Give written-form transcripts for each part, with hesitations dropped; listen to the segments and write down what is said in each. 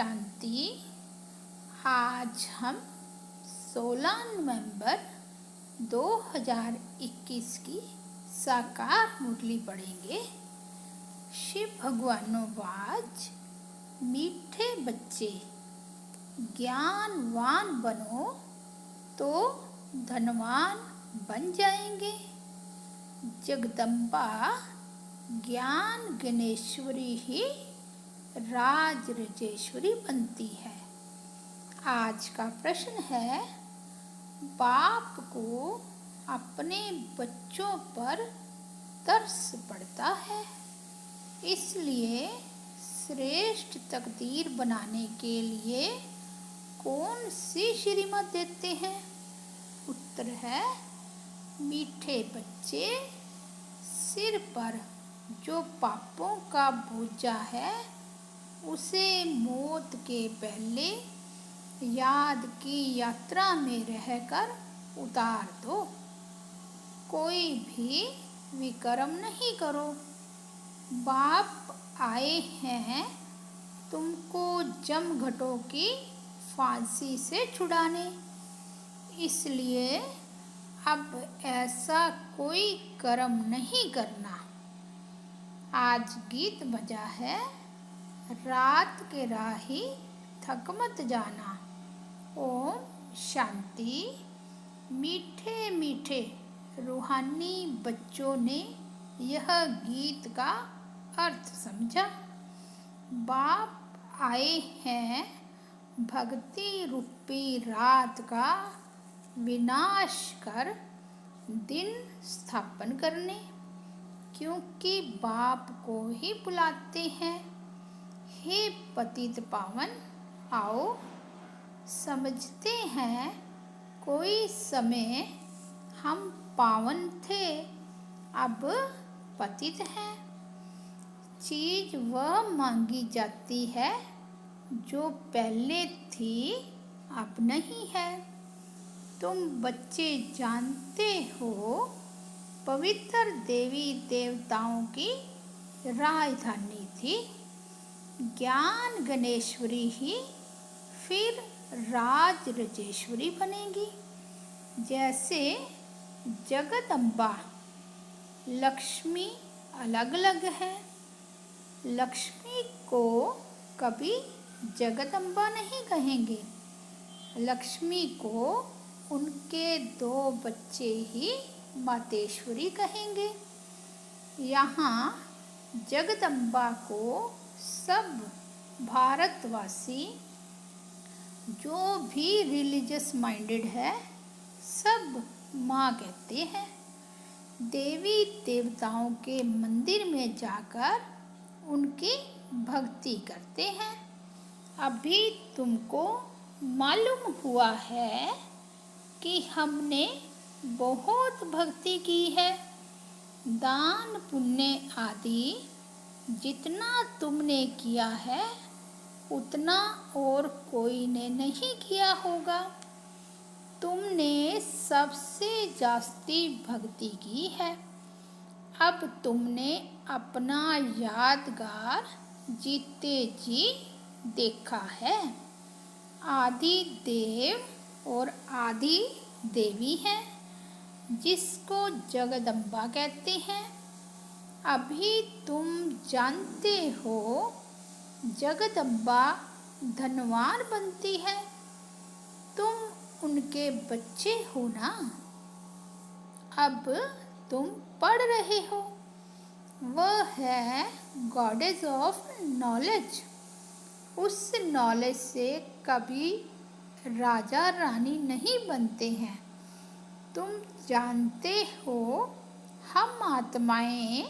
शांति। आज हम 16 नवंबर 2021 की साकार मुरली पढ़ेंगे। शिव भगवानो वाच, मीठे बच्चे ज्ञानवान बनो तो धनवान बन जाएंगे। जगदम्बा ज्ञान गणेश्वरी ही राज राजेश्वरी बनती है। आज का प्रश्न है, बाप को अपने बच्चों पर तरस पड़ता है, इसलिए श्रेष्ठ तकदीर बनाने के लिए कौन सी श्रीमत देते हैं? उत्तर है, मीठे बच्चे सिर पर जो पापों का बोझा है उसे मौत के पहले याद की यात्रा में रहकर उतार दो। कोई भी विकर्म नहीं करो। बाप आए हैं तुमको जमघटों की फांसी से छुड़ाने, इसलिए अब ऐसा कोई कर्म नहीं करना। आज गीत बजा है, रात के राही थक मत जाना। ओम शांति। मीठे मीठे रूहानी बच्चों ने यह गीत का अर्थ समझा। बाप आए हैं भक्ति रूपी रात का विनाश कर दिन स्थापन करने, क्योंकि बाप को ही बुलाते हैं। हे पतित पावन, आओ समझते हैं कोई समय हम पावन थे, अब पतित हैं। चीज वह मांगी जाती है जो पहले थी अब नहीं है। तुम बच्चे जानते हो पवित्र देवी देवताओं की राजधानी थी। ज्ञान गणेश्वरी ही फिर राज राजेश्वरी बनेगी। जैसे जगदम्बा लक्ष्मी अलग अलग है, लक्ष्मी को कभी जगदम्बा नहीं कहेंगे। लक्ष्मी को उनके 2 बच्चे ही मातेश्वरी कहेंगे। यहाँ जगदम्बा को सब भारतवासी जो भी रिलीजियस माइंडेड है सब माँ कहते हैं। देवी देवताओं के मंदिर में जाकर उनकी भक्ति करते हैं। अभी तुमको मालूम हुआ है कि हमने बहुत भक्ति की है। दान पुण्य आदि जितना तुमने किया है उतना और कोई ने नहीं किया होगा। तुमने सबसे जास्ती भक्ति की है। अब तुमने अपना यादगार जीते जी देखा है। आदि देव और आदि देवी हैं, जिसको जगदम्बा कहते हैं। अभी तुम जानते हो जगदम्बा धनवान बनती है। तुम उनके बच्चे हो ना। अब तुम पढ़ रहे हो, वह है गॉडेस ऑफ नॉलेज। उस नॉलेज से कभी राजा रानी नहीं बनते हैं। तुम जानते हो हम आत्माएं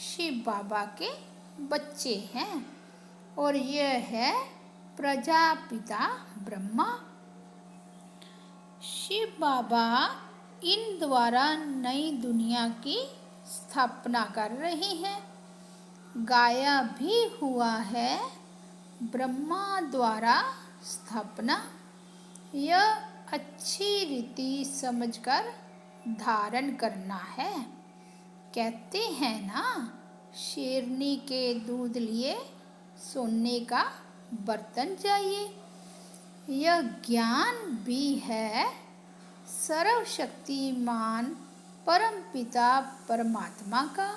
शिव बाबा के बच्चे हैं और यह है प्रजापिता ब्रह्मा। शिव बाबा इन द्वारा नई दुनिया की स्थापना कर रहे हैं। गाया भी हुआ है ब्रह्मा द्वारा स्थापना। यह अच्छी रीति समझकर धारण करना है। कहते हैं ना, शेरनी के दूध लिए सोने का बर्तन चाहिए। यह ज्ञान भी है सर्वशक्तिमान परमपिता परमात्मा का।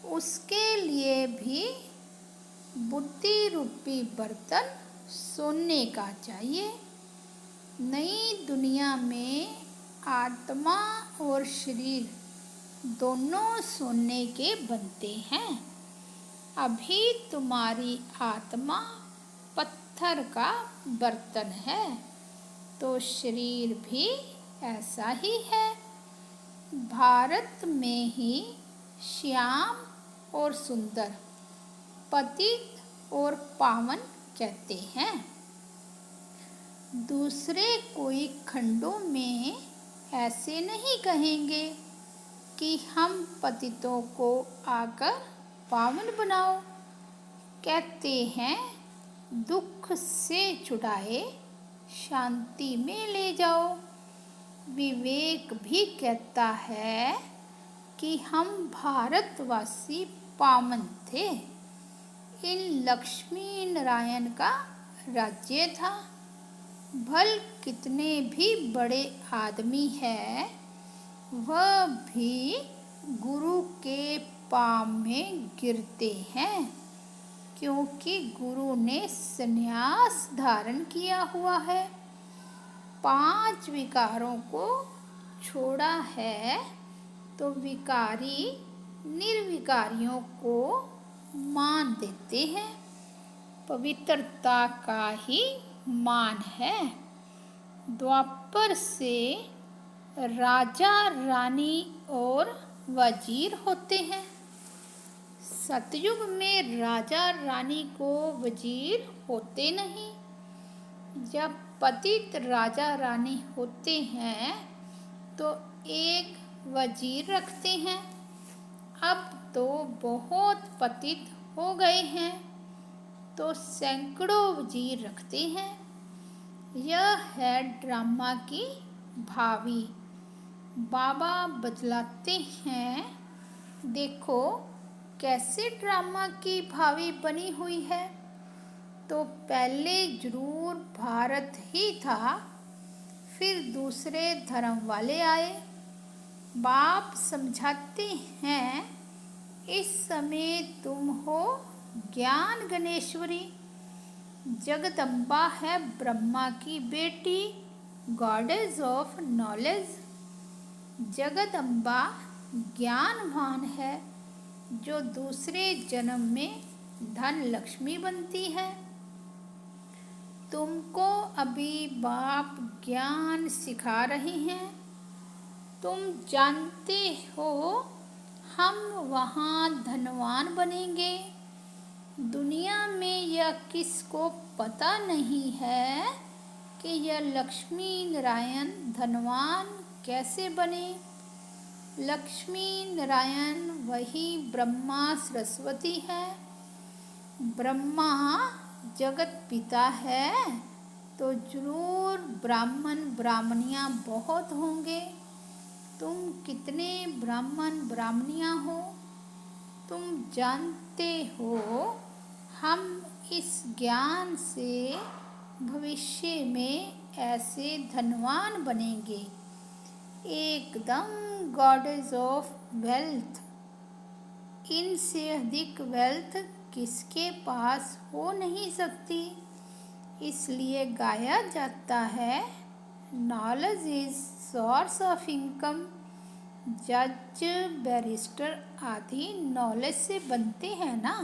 उसके लिए भी बुद्धि रूपी बर्तन सोने का चाहिए। नई दुनिया में आत्मा और शरीर दोनों सोने के बनते हैं। अभी तुम्हारी आत्मा पत्थर का बर्तन है, तो शरीर भी ऐसा ही है। भारत में ही श्याम और सुंदर, पतित और पावन कहते हैं। दूसरे कोई खंडों में ऐसे नहीं कहेंगे कि हम पतितों को आकर पावन बनाओ। कहते हैं दुख से छुड़ाए शांति में ले जाओ। विवेक भी कहता है कि हम भारतवासी पावन थे। इन लक्ष्मी नारायण का राज्य था। भल कितने भी बड़े आदमी हैं, वह भी गुरु के पाँव में गिरते हैं, क्योंकि गुरु ने संन्यास धारण किया हुआ है। 5 विकारों को छोड़ा है, तो विकारी निर्विकारियों को मान देते हैं। पवित्रता का ही मान है। द्वापर से राजा रानी और वजीर होते हैं। सतयुग में राजा रानी को वजीर होते नहीं। जब पतित राजा रानी होते हैं तो एक वजीर रखते हैं। अब तो बहुत पतित हो गए हैं, तो सैकड़ों वजीर रखते हैं। यह है ड्रामा की भावी। बाबा बतलाते हैं, देखो कैसे ड्रामा की भावी बनी हुई है। तो पहले जरूर भारत ही था, फिर दूसरे धर्म वाले आए। बाप समझाते हैं, इस समय तुम हो ज्ञान गणेश्वरी। जगदम्बा है ब्रह्मा की बेटी, गॉडेस ऑफ नॉलेज। जगदम्बा ज्ञानवान है, जो दूसरे जन्म में धन लक्ष्मी बनती है। तुमको अभी बाप ज्ञान सिखा रहे हैं। तुम जानते हो हम वहाँ धनवान बनेंगे। दुनिया में यह किसको पता नहीं है कि यह लक्ष्मी नारायण धनवान कैसे बने। लक्ष्मी नारायण वही ब्रह्मा सरस्वती है। ब्रह्मा जगत पिता है, तो जरूर ब्राह्मण ब्राह्मणियाँ बहुत होंगे। तुम कितने ब्राह्मण ब्राह्मणियाँ हो? तुम जानते हो हम इस ज्ञान से भविष्य में ऐसे धनवान बनेंगे, एकदम गॉडेस ऑफ वेल्थ। इनसे अधिक वेल्थ किसके पास हो नहीं सकती। इसलिए गाया जाता है, knowledge is source of income. जज बैरिस्टर आदि नॉलेज से बनते हैं ना,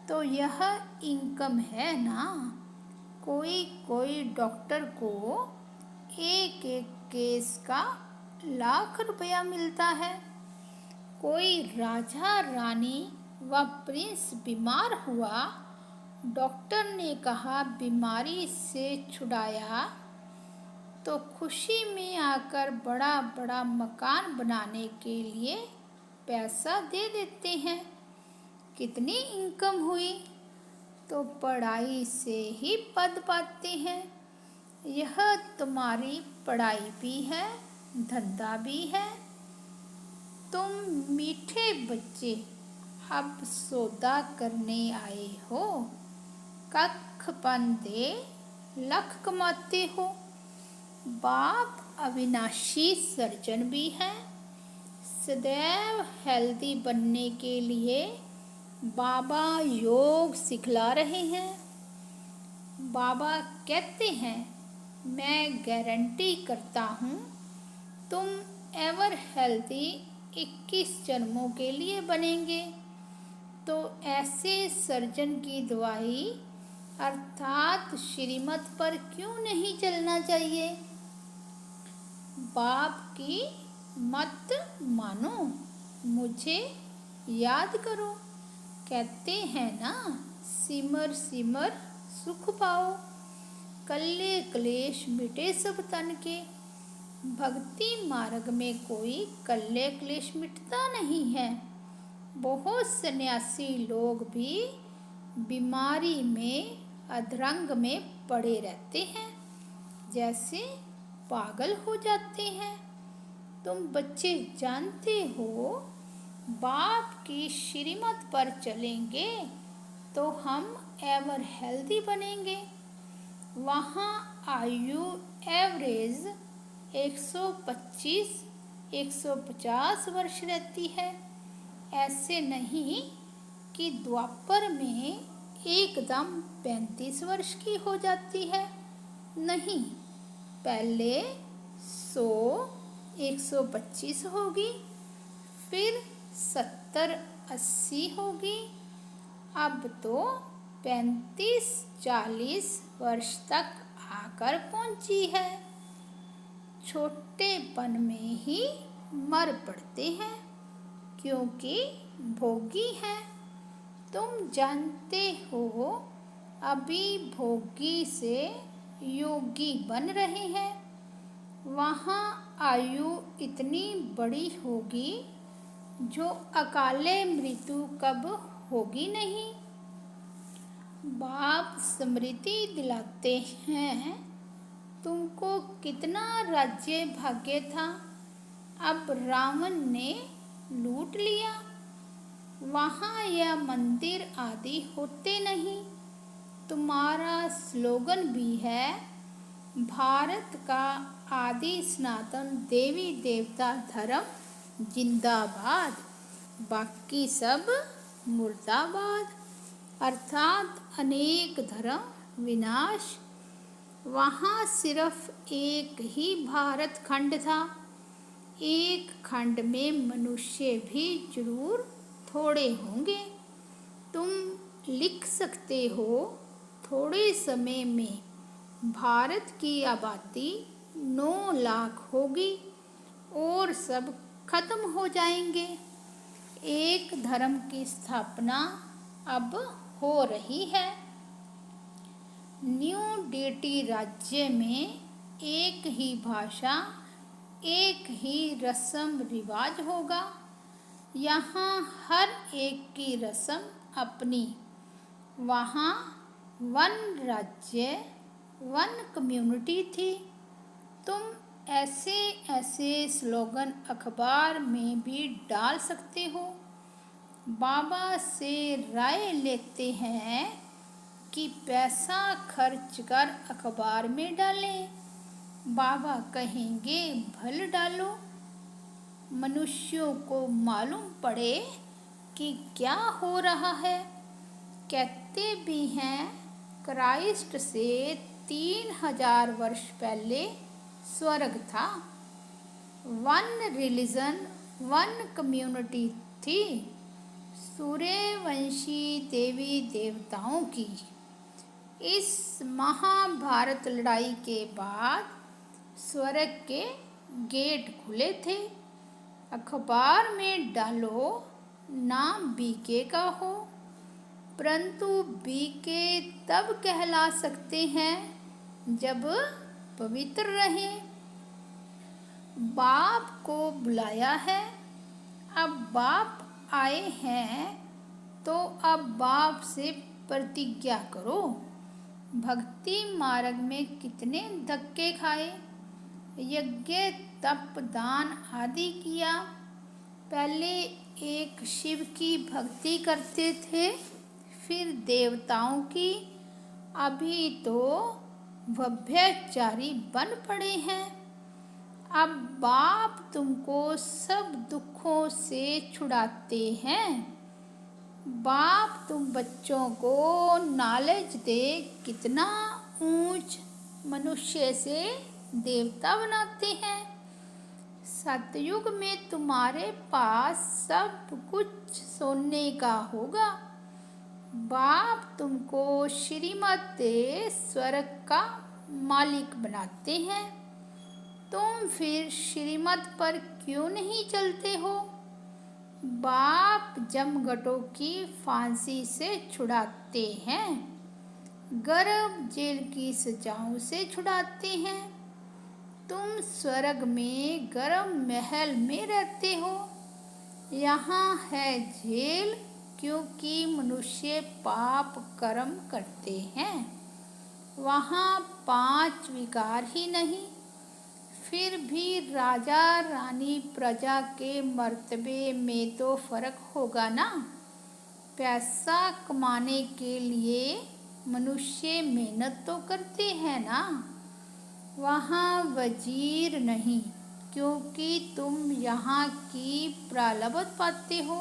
तो यह इनकम है ना। कोई कोई डॉक्टर को एक एक केस का लाख रुपया मिलता है। कोई राजा रानी व प्रिंस बीमार हुआ, डॉक्टर ने कहा बीमारी से छुड़ाया, तो खुशी में आकर बड़ा बड़ा मकान बनाने के लिए पैसा दे देते हैं। कितनी इनकम हुई? तो पढ़ाई से ही पद पाते हैं। यह तुम्हारी पढ़ाई भी है, धंधा भी है। तुम मीठे बच्चे अब सौदा करने आए हो। कख पंदे लख कमाते हो। बाप अविनाशी सर्जन भी है। सदैव हेल्दी बनने के लिए बाबा योग सिखला रहे हैं। बाबा कहते हैं, मैं गारंटी करता हूँ तुम एवर हेल्दी 21 जन्मों के लिए बनेंगे। तो ऐसे सर्जन की दवाई अर्थात श्रीमत पर क्यों नहीं चलना चाहिए। बाप की मत मानो, मुझे याद करो। कहते हैं ना, सिमर सिमर सुख पाओ, कल्ले क्लेश मिटे सब तन के। भक्ति मार्ग में कोई कल्ले क्लेश मिटता नहीं है। बहुत सन्यासी लोग भी बीमारी में अधरंग में पड़े रहते हैं, जैसे पागल हो जाते हैं। तुम बच्चे जानते हो, बाप की श्रीमत पर चलेंगे तो हम एवर हेल्दी बनेंगे। वहाँ आयु एवरेज 125-150 वर्ष रहती है। ऐसे नहीं कि द्वापर में एकदम 35 वर्ष की हो जाती है। नहीं, पहले 100-125 होगी, फिर 70-80 होगी, अब तो 35-40 वर्ष तक आकर पहुंची है। छोटेपन में ही मर पड़ते हैं, क्योंकि भोगी हैं। तुम जानते हो, अभी भोगी से योगी बन रहे हैं। वहाँ आयु इतनी बड़ी होगी जो अकाले मृत्यु कब होगी नहीं। बाप स्मृति दिलाते हैं, तुमको कितना राज्य भाग्य था, अब रावण ने लूट लिया। वहाँ यह मंदिर आदि होते नहीं। तुम्हारा स्लोगन भी है, भारत का आदि सनातन देवी देवता धर्म जिंदाबाद, बाकी सब मुर्दाबाद। अर्थात अनेक धर्म विनाश। वहाँ सिर्फ एक ही भारत खंड था। एक खंड में मनुष्य भी जरूर थोड़े होंगे। तुम लिख सकते हो, थोड़े समय में भारत की आबादी 9 लाख होगी और सब खत्म हो जाएंगे। एक धर्म की स्थापना अब हो रही है। न्यू डेटी राज्य में एक ही भाषा, एक ही रस्म रिवाज होगा। यहाँ हर एक की रस्म अपनी। वहाँ 1 राज्य 1 कम्युनिटी थी। तुम ऐसे ऐसे स्लोगन अखबार में भी डाल सकते हो। बाबा से राय लेते हैं कि पैसा खर्च कर अखबार में डालें। बाबा कहेंगे, भल डालो। मनुष्यों को मालूम पड़े कि क्या हो रहा है। कहते भी हैं, क्राइस्ट से 3000 वर्ष पहले स्वर्ग था। 1 रिलीजन 1 कम्युनिटी थी, सूर्यवंशी देवी देवताओं की। इस महाभारत लड़ाई के बाद स्वर्ग के गेट खुले थे। अखबार में डालो, नाम बीके का हो, परंतु बीके तब कहला सकते हैं जब पवित्र रहे। बाप को बुलाया है, अब बाप आए हैं तो अब बाप से प्रतिज्ञा करो। भक्ति मार्ग में कितने धक्के खाए, यज्ञ तप दान आदि किया। पहले एक शिव की भक्ति करते थे, फिर देवताओं की, अभी तो व्यभिचारी बन पड़े हैं। अब बाप तुमको सब दुखों से छुड़ाते हैं। बाप तुम बच्चों को नॉलेज दे कितना ऊंच मनुष्य से देवता बनाते हैं। सतयुग में तुम्हारे पास सब कुछ सोने का होगा। बाप तुमको श्रीमत दे स्वर्ग का मालिक बनाते हैं। तुम फिर श्रीमत पर क्यों नहीं चलते हो? बाप जमघटों की फांसी से छुड़ाते हैं। गर्भ जेल की सजाओं से छुड़ाते हैं। तुम स्वर्ग में गर्म महल में रहते हो। यहाँ है जेल, क्योंकि मनुष्य पाप कर्म करते हैं। वहाँ 5 विकार ही नहीं। फिर भी राजा रानी प्रजा के मर्तबे में तो फर्क होगा ना। पैसा कमाने के लिए मनुष्य मेहनत तो करते हैं ना। वहाँ वजीर नहीं, क्योंकि तुम यहाँ की प्रालब्ध पाते हो।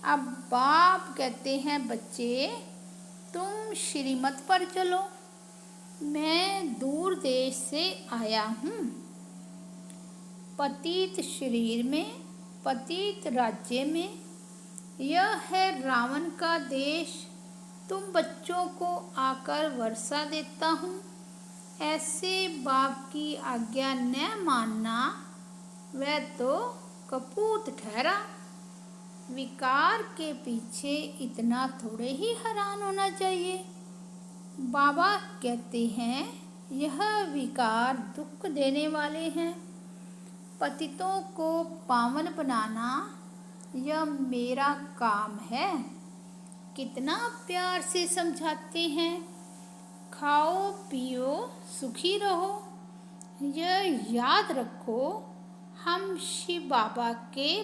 अब बाप कहते हैं बच्चे, तुम श्रीमत पर चलो। मैं दूर देश से आया हूँ। पतित शरीर में, पतित राज्य में। यह है रावण का देश। तुम बच्चों को आकर वर्षा देता हूँ। ऐसे बाप की आज्ञा न मानना, वह तो कपूत ठहरा। विकार के पीछे इतना थोड़े ही हैरान होना चाहिए। बाबा कहते हैं यह विकार दुख देने वाले हैं। पतितों को पावन बनाना यह मेरा काम है। कितना प्यार से समझाते हैं, खाओ पियो सुखी रहो। यह याद रखो, हम शिव बाबा के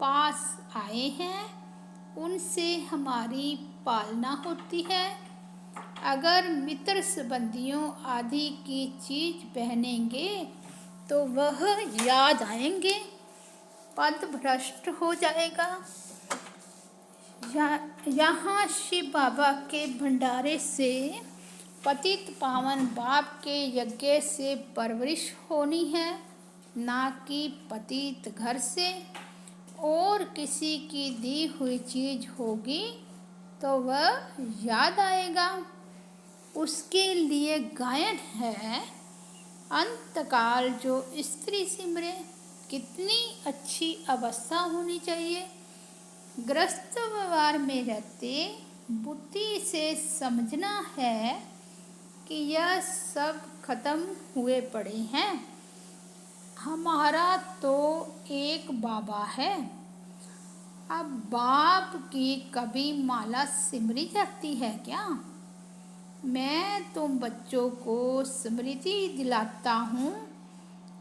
पास आए हैं, उनसे हमारी पालना होती है। अगर मित्र संबंधियों आदि की चीज पहनेंगे तो वह याद आएंगे, पद भ्रष्ट हो जाएगा। यहाँ शिव बाबा के भंडारे से, पतित पावन बाप के यज्ञ से परवरिश होनी है, ना कि पतित घर से। और किसी की दी हुई चीज होगी तो वह याद आएगा। उसके लिए गायन है, अंतकाल जो स्त्री सिमरे। कितनी अच्छी अवस्था होनी चाहिए। ग्रस्त व्यवहार में रहते बुद्धि से समझना है कि यह सब खत्म हुए पड़े हैं। हमारा तो एक बाबा है। अब बाप की कभी माला सिमरी जाती है क्या? मैं तुम बच्चों को स्मृति दिलाता हूँ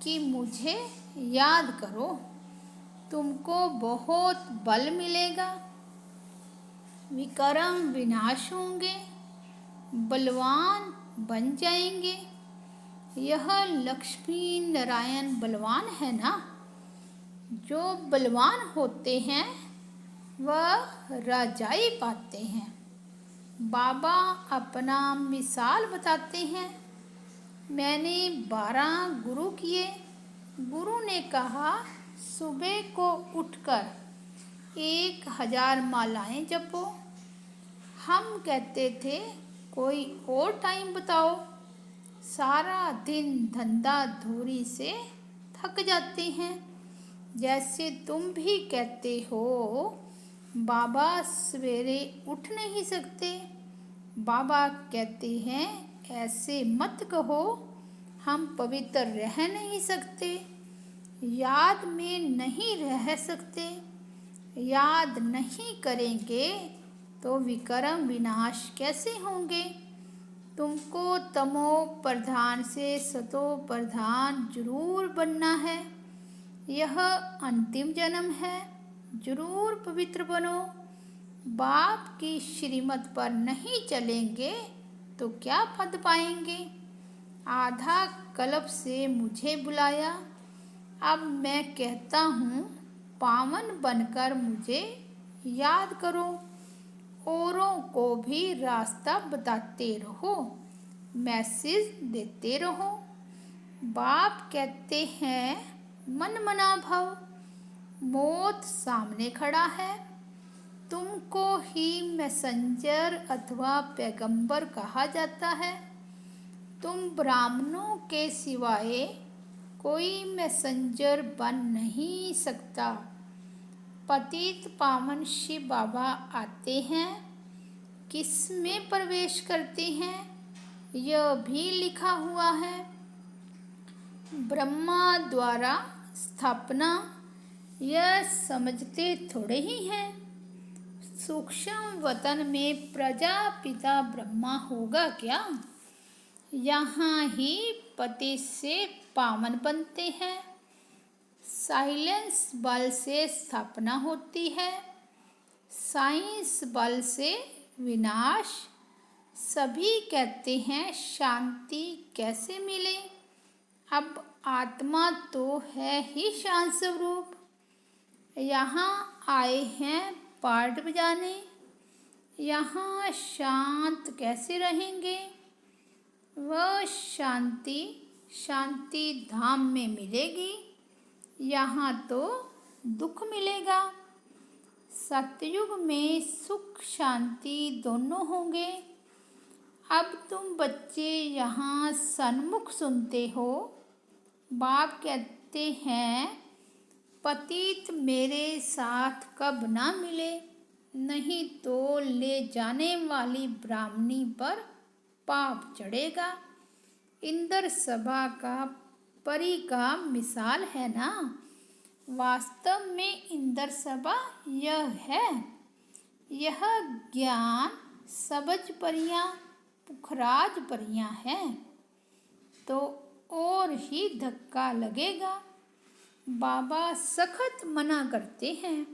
कि मुझे याद करो। तुमको बहुत बल मिलेगा। विक्रम विनाश होंगे, बलवान बन जाएंगे। यह लक्ष्मी नारायण बलवान है ना। जो बलवान होते हैं वह राजाई पाते हैं। बाबा अपना मिसाल बताते हैं। मैंने 12 गुरु किए। गुरु ने कहा सुबह को उठकर 1000 मालाएं जपो। हम कहते थे कोई और टाइम बताओ। सारा दिन धंधा धूरी से थक जाते हैं। जैसे तुम भी कहते हो बाबा सवेरे उठ नहीं सकते। बाबा कहते हैं ऐसे मत कहो, हम पवित्र रह नहीं सकते, याद में नहीं रह सकते। याद नहीं करेंगे तो विक्रम विनाश कैसे होंगे। तुमको तमो प्रधान से सतो प्रधान जरूर बनना है। यह अंतिम जन्म है। जरूर पवित्र बनो। बाप की श्रीमत पर नहीं चलेंगे तो क्या पद पाएंगे। आधा कल्प से मुझे बुलाया, अब मैं कहता हूँ पावन बनकर मुझे याद करो। औरों को भी रास्ता बताते रहो, मैसेज देते रहो। बाप कहते हैं मन मना भव, मौत सामने खड़ा है। तुमको ही मैसेंजर अथवा पैगंबर कहा जाता है। तुम ब्राह्मणों के सिवाय कोई मैसेंजर बन नहीं सकता। पतित पावन शिव बाबा आते हैं, किस में प्रवेश करते हैं यह भी लिखा हुआ है। ब्रह्मा द्वारा स्थापना यह समझते थोड़े ही हैं। सूक्ष्म वतन में प्रजापिता ब्रह्मा होगा क्या। यहाँ ही पति से पावन बनते हैं। साइलेंस बल से स्थापना होती है, साइंस बल से विनाश। सभी कहते हैं शांति कैसे मिले। अब आत्मा तो है ही शांत स्वरूप। यहाँ आए हैं पाठ बजाने, यहाँ शांत कैसे रहेंगे। वह शांति शांति धाम में मिलेगी, यहाँ तो दुख मिलेगा। सतयुग में सुख शांति दोनों होंगे। अब तुम बच्चे यहाँ सन्मुख सुनते हो। बाप कहते हैं पतित मेरे साथ कब ना मिले, नहीं तो ले जाने वाली ब्राह्मणी पर पाप चढ़ेगा। इंद्र सभा का परी का मिसाल है ना। वास्तव में इंद्र सभा यह है। यह ज्ञान सबज परियां पुखराज परियां हैं, तो और ही धक्का लगेगा। बाबा सख्त मना करते हैं,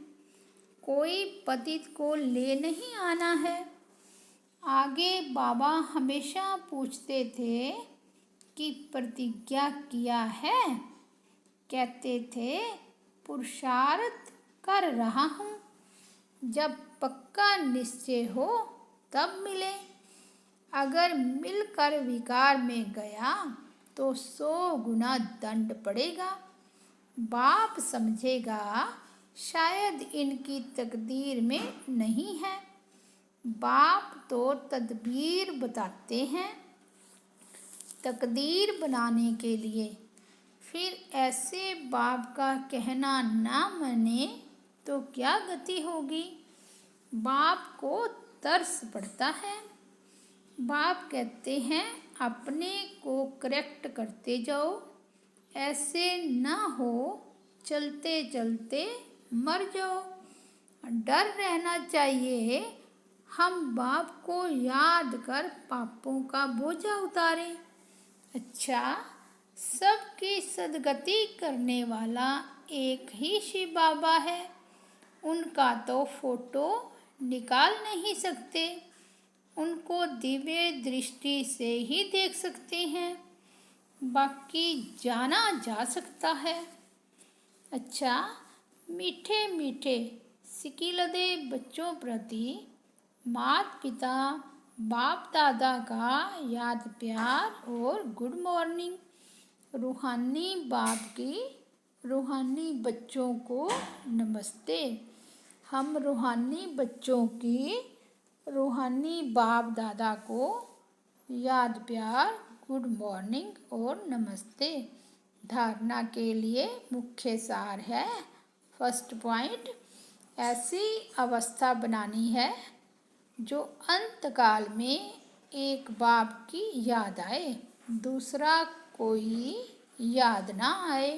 कोई पतित को ले नहीं आना है। आगे बाबा हमेशा पूछते थे कि प्रतिज्ञा किया है। कहते थे पुरुषार्थ कर रहा हूँ, जब पक्का निश्चय हो तब मिले। अगर मिलकर विकार में गया तो 100 गुना दंड पड़ेगा। बाप समझेगा शायद इनकी तकदीर में नहीं है। बाप तो तदबीर बताते हैं तकदीर बनाने के लिए। फिर ऐसे बाप का कहना ना माने तो क्या गति होगी। बाप को तरस पड़ता है। बाप कहते हैं अपने को करेक्ट करते जाओ, ऐसे ना हो चलते चलते मर जाओ। डर रहना चाहिए हम बाप को याद कर पापों का बोझा उतारें। अच्छा, सबकी सदगति करने वाला एक ही शिव बाबा है। उनका तो फोटो निकाल नहीं सकते, उनको दिव्य दृष्टि से ही देख सकते हैं, बाकी जाना जा सकता है। अच्छा, मीठे मीठे सिकिलदे बच्चों प्रति माता पिता बाप दादा का याद प्यार और गुड मॉर्निंग। रूहानी बाप की रूहानी बच्चों को नमस्ते। हम रूहानी बच्चों की रूहानी बाप दादा को याद प्यार गुड मॉर्निंग और नमस्ते। धारणा के लिए मुख्य सार है। फर्स्ट पॉइंट, ऐसी अवस्था बनानी है जो अंतकाल में एक बाप की याद आए, दूसरा कोई याद ना आए।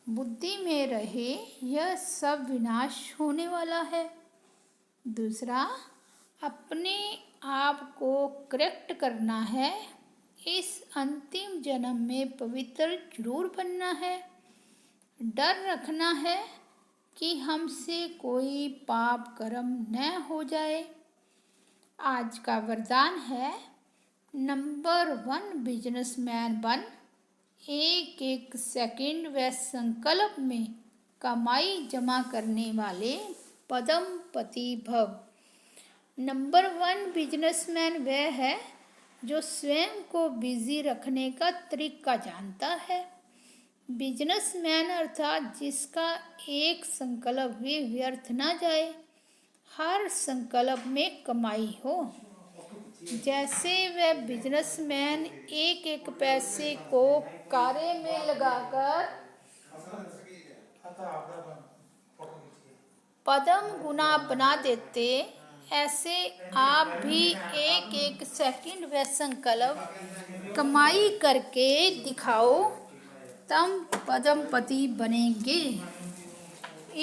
बुद्धि में रहे यह सब विनाश होने वाला है। दूसरा, अपने आप को करेक्ट करना है। इस अंतिम जन्म में पवित्र जरूर बनना है। डर रखना है कि हमसे कोई पाप कर्म न हो जाए। आज का वरदान है, नंबर 1 बिजनेसमैन बन, एक एक सेकंड व संकल्प में कमाई जमा करने वाले पद्मपति भव। नंबर 1 बिजनेसमैन वह है जो स्वयं को बिजी रखने का तरीका जानता है। बिजनेसमैन अर्थात जिसका एक संकल्प भी व्यर्थ ना जाए, हर संकल्प में कमाई हो। जैसे वह बिजनेसमैन एक एक पैसे को कार्य में लगाकर पद्म गुना बना देते, ऐसे आप भी एक एक सेकंड व संकल्प कमाई करके दिखाओ, तब पद्मपति बनेंगे।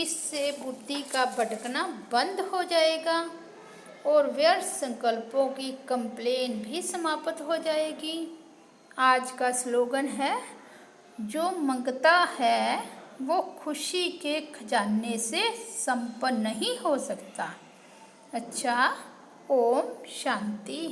इससे बुद्धि का भटकना बंद हो जाएगा और व्यर्थ संकल्पों की कंप्लेन भी समाप्त हो जाएगी। आज का स्लोगन है, जो मांगता है वो खुशी के खजाने से संपन्न नहीं हो सकता। अच्छा, ओम शांति।